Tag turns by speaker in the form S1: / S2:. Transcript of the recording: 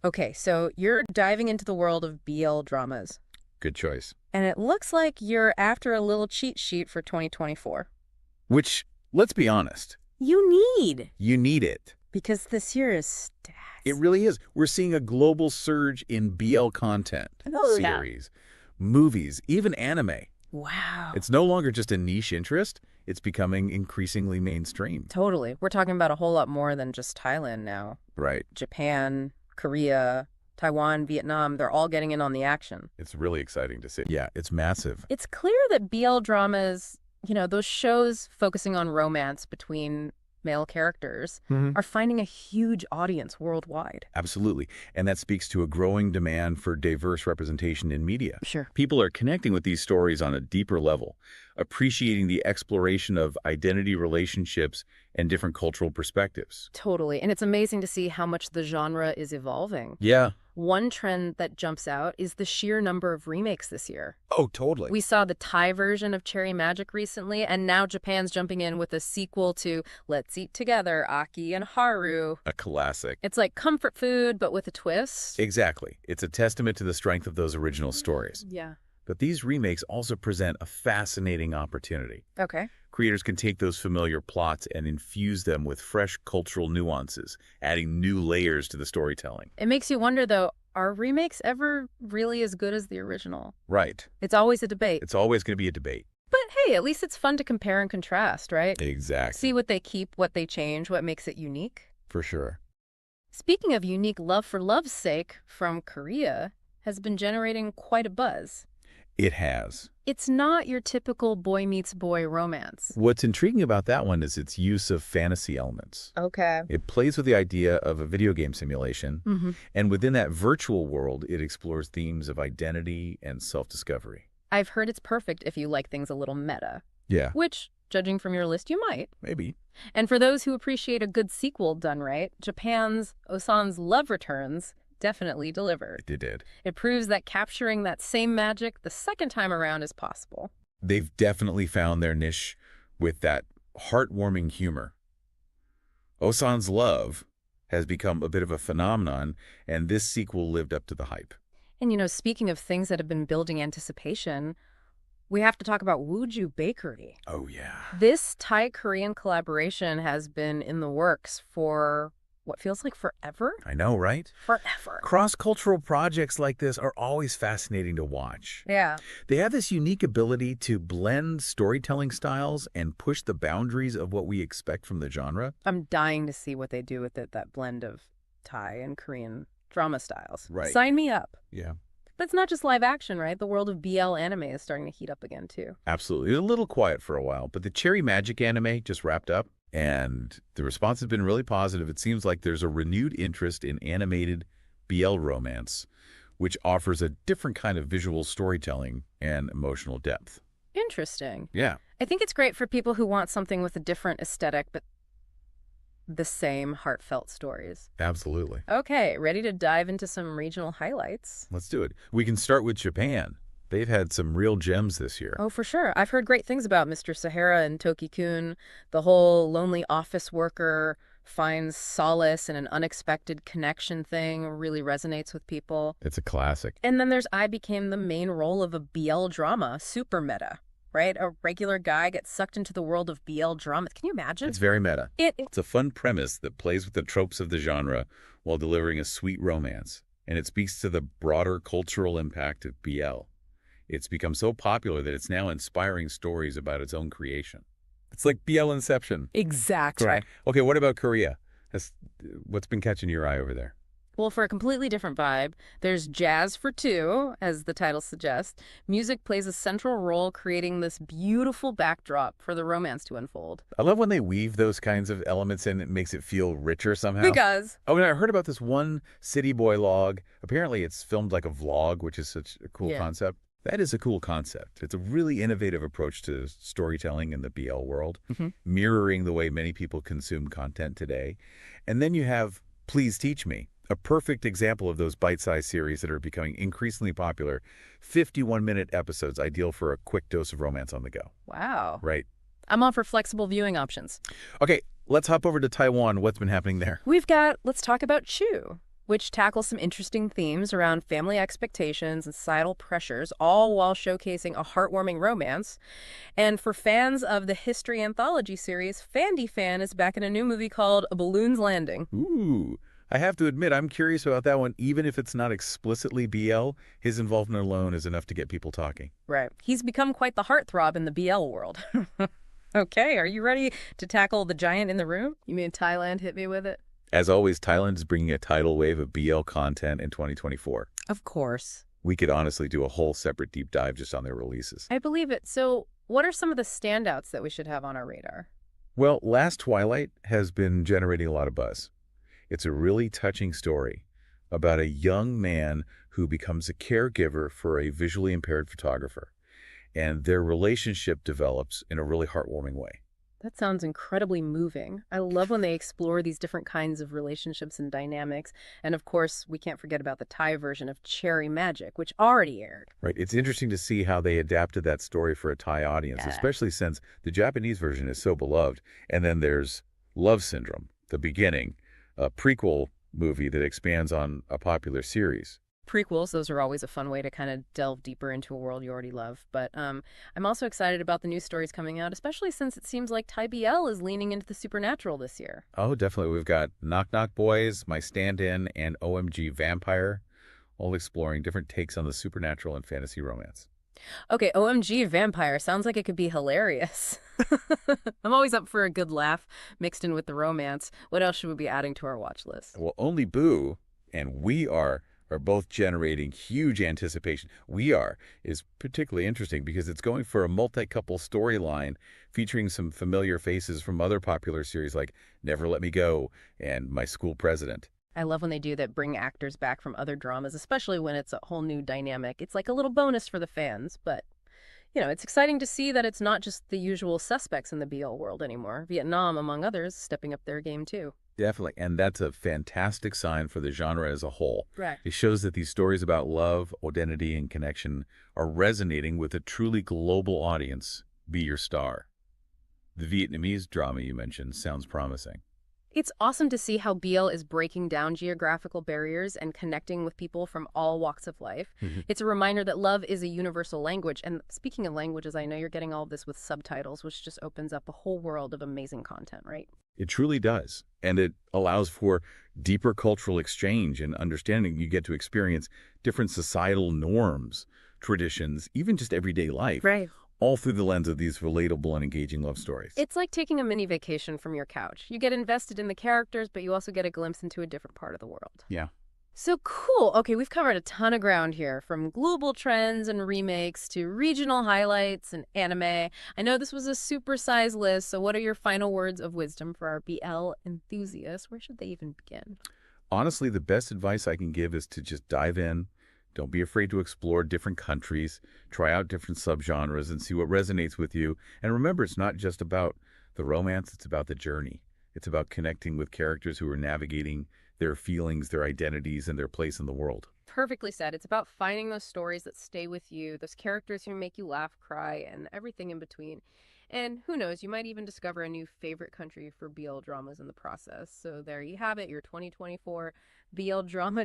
S1: Okay, so you're diving into the world of BL dramas,
S2: Good choice.
S1: and it looks like you're after a little cheat sheet for 2024.
S2: Which, let's be honest,
S1: You need,
S2: you need it.
S1: because this year is
S2: It
S1: stacked.
S2: really is. We're seeing a global surge in BL content,
S1: Oh, yeah.
S2: series, movies, even anime.
S1: Wow.
S2: It's no longer just a niche interest. It's becoming increasingly mainstream.
S1: Totally. We're talking about a whole lot more than just Thailand now.
S2: Right.
S1: Japan, Korea, Taiwan, Vietnam, they're all getting in on the action.
S2: It's really exciting to see. Yeah, it's massive.
S1: It's clear that BL dramas, those shows focusing on romance between male characters, are finding a huge audience worldwide.
S2: Absolutely. And that speaks to a growing demand for diverse representation in media.
S1: Sure.
S2: People are connecting with these stories on a deeper level, appreciating the exploration of identity relationships and different cultural perspectives.
S1: Totally. And it's amazing to see how much the genre is evolving.
S2: Yeah.
S1: One trend that jumps out is the sheer number of remakes this year.
S2: Oh, totally.
S1: We saw the Thai version of Cherry Magic recently, and now Japan's jumping in with a sequel to Let's Eat Together, Aki and Haru.
S2: A classic.
S1: It's like comfort food, but with a twist.
S2: Exactly. It's a testament to the strength of those original stories.
S1: Yeah.
S2: But these remakes also present a fascinating opportunity.
S1: Okay.
S2: Creators can take those familiar plots and infuse them with fresh cultural nuances, adding new layers to the storytelling.
S1: It makes you wonder, though, are remakes ever really as good as the original?
S2: Right.
S1: It's always a debate.
S2: It's always going to be a debate.
S1: But hey, at least it's fun to compare and contrast, right?
S2: Exactly.
S1: See what they keep, what they change, what makes it unique.
S2: For sure.
S1: Speaking of unique, Love for Love's Sake from Korea has been generating quite a buzz.
S2: It has.
S1: It's not your typical boy meets boy romance.
S2: What's intriguing about that one is its use of fantasy elements.
S1: Okay.
S2: It plays with the idea of a video game simulation, and within that virtual world, it explores themes of identity and self-discovery.
S1: I've heard it's perfect if you like things a little meta,
S2: Yeah,
S1: which, judging from your list, you might.
S2: maybe.
S1: And for those who appreciate a good sequel done right, Japan's Osan's Love Returns definitely delivered.
S2: It did.
S1: It proves that capturing that same magic the second time around is possible.
S2: They've definitely found their niche with that heartwarming humor. Osan's Love has become a bit of a phenomenon, and this sequel lived up to the hype.
S1: And speaking of things that have been building anticipation, we have to talk about Wooju Bakery.
S2: Oh, yeah.
S1: This Thai-Korean collaboration has been in the works for what feels like forever?
S2: I know, right?
S1: Forever.
S2: Cross-cultural projects like this are always fascinating to watch.
S1: Yeah.
S2: They have this unique ability to blend storytelling styles and push the boundaries of what we expect from the genre.
S1: I'm dying to see what they do with it, that blend of Thai and Korean drama styles.
S2: Right.
S1: Sign me up.
S2: Yeah.
S1: But it's not just live action, right? The world of BL anime is starting to heat up again, too.
S2: Absolutely. It was a little quiet for a while, but the Cherry Magic anime just wrapped up, and the response has been really positive. It seems like there's a renewed interest in animated BL romance, which offers a different kind of visual storytelling and emotional depth.
S1: Interesting.
S2: Yeah.
S1: I think it's great for people who want something with a different aesthetic, but the same heartfelt stories.
S2: Absolutely.
S1: Okay, ready to dive into some regional highlights?
S2: Let's do it. We can start with Japan. They've had some real gems this year.
S1: Oh, for sure. I've heard great things about Mr. Sahara and Toki-kun. The whole lonely office worker finds solace in an unexpected connection thing really resonates with people.
S2: It's a classic.
S1: And then there's I Became the Main Role of a BL drama, super meta, right? A regular guy gets sucked into the world of BL drama. Can you imagine?
S2: It's very meta.
S1: It's
S2: It's a fun premise that plays with the tropes of the genre while delivering a sweet romance, and it speaks to the broader cultural impact of BL. It's become so popular that it's now inspiring stories about its own creation. It's like BL Inception.
S1: exactly.
S2: Right. Okay, what about Korea? What's been catching your eye over there?
S1: Well, for a completely different vibe, there's Jazz for Two, as the title suggests. Music plays a central role creating this beautiful backdrop for the romance to unfold.
S2: I love when they weave those kinds of elements in. It makes it feel richer somehow.
S1: Because
S2: Oh, and I heard about this one City Boy log. Apparently, it's filmed like a vlog, which is such a cool
S1: Yeah.
S2: concept. That is a cool concept. It's a really innovative approach to storytelling in the BL world, mirroring the way many people consume content today. And then you have Please Teach Me, a perfect example of those bite-sized series that are becoming increasingly popular. 51-minute episodes, ideal for a quick dose of romance on the go.
S1: wow.
S2: Right.
S1: I'm all for flexible viewing options.
S2: Okay, let's hop over to Taiwan. What's been happening there?
S1: Let's talk about Chew. which tackles some interesting themes around family expectations and societal pressures, all while showcasing a heartwarming romance. And for fans of the history anthology series, Fandy Fan is back in a new movie called A Balloon's Landing.
S2: Ooh, I have to admit, I'm curious about that one. Even if it's not explicitly BL, his involvement alone is enough to get people talking.
S1: Right. He's become quite the heartthrob in the BL world. Okay, are you ready to tackle the giant in the room? You mean Thailand hit me with it?
S2: As always, Thailand is bringing a tidal wave of BL content in 2024.
S1: Of course.
S2: We could honestly do a whole separate deep dive just on their releases.
S1: I believe it. So, what are some of the standouts that we should have on our radar?
S2: Well, Last Twilight has been generating a lot of buzz. It's a really touching story about a young man who becomes a caregiver for a visually impaired photographer, and their relationship develops in a really heartwarming way.
S1: That sounds incredibly moving. I love when they explore these different kinds of relationships and dynamics. And of course, we can't forget about the Thai version of Cherry Magic, which already aired.
S2: Right. It's interesting to see how they adapted that story for a Thai audience,
S1: Yeah.
S2: especially since the Japanese version is so beloved. And then there's Love Syndrome, the beginning, a prequel movie that expands on a popular series.
S1: Prequels, those are always a fun way to kind of delve deeper into a world you already love. But I'm also excited about the new stories coming out, especially since it seems like Thai BL is leaning into the supernatural this year.
S2: Oh, definitely. We've got Knock Knock Boys, My Stand-In, and OMG Vampire, all exploring different takes on the supernatural and fantasy romance.
S1: Okay, OMG Vampire sounds like it could be hilarious. I'm always up for a good laugh mixed in with the romance. What else should we be adding to our watch list?
S2: Well, Only Boo and We are both generating huge anticipation. We Are is particularly interesting because it's going for a multi-couple storyline featuring some familiar faces from other popular series like Never Let Me Go and My School President.
S1: I love when they do that, bring actors back from other dramas, especially when it's a whole new dynamic. It's like a little bonus for the fans, but it's exciting to see that it's not just the usual suspects in the BL world anymore. Vietnam, among others, stepping up their game too.
S2: Definitely. And that's a fantastic sign for the genre as a whole.
S1: Right.
S2: It shows that these stories about love, identity, and connection are resonating with a truly global audience. Be Your Star. The Vietnamese drama you mentioned sounds promising.
S1: It's awesome to see how BL is breaking down geographical barriers and connecting with people from all walks of life. It's a reminder that love is a universal language. And speaking of languages, I know you're getting all of this with subtitles, which just opens up a whole world of amazing content, right?
S2: It truly does. And it allows for deeper cultural exchange and understanding. You get to experience different societal norms, traditions, even just everyday life,
S1: Right.
S2: all through the lens of these relatable and engaging love stories.
S1: It's like taking a mini vacation from your couch. You get invested in the characters, but you also get a glimpse into a different part of the world.
S2: Yeah.
S1: So cool. Okay, we've covered a ton of ground here, from global trends and remakes to regional highlights and anime. I know this was a super-sized list, so what are your final words of wisdom for our BL enthusiasts? Where should they even begin?
S2: Honestly, the best advice I can give is to just dive in. Don't be afraid to explore different countries, try out different subgenres, and see what resonates with you. And remember, it's not just about the romance, it's about the journey. It's about connecting with characters who are navigating their feelings, their identities, and their place in the world.
S1: Perfectly said. It's about finding those stories that stay with you, those characters who make you laugh, cry, and everything in between. And who knows, you might even discover a new favorite country for BL dramas in the process. So there you have it, your 2024 BL drama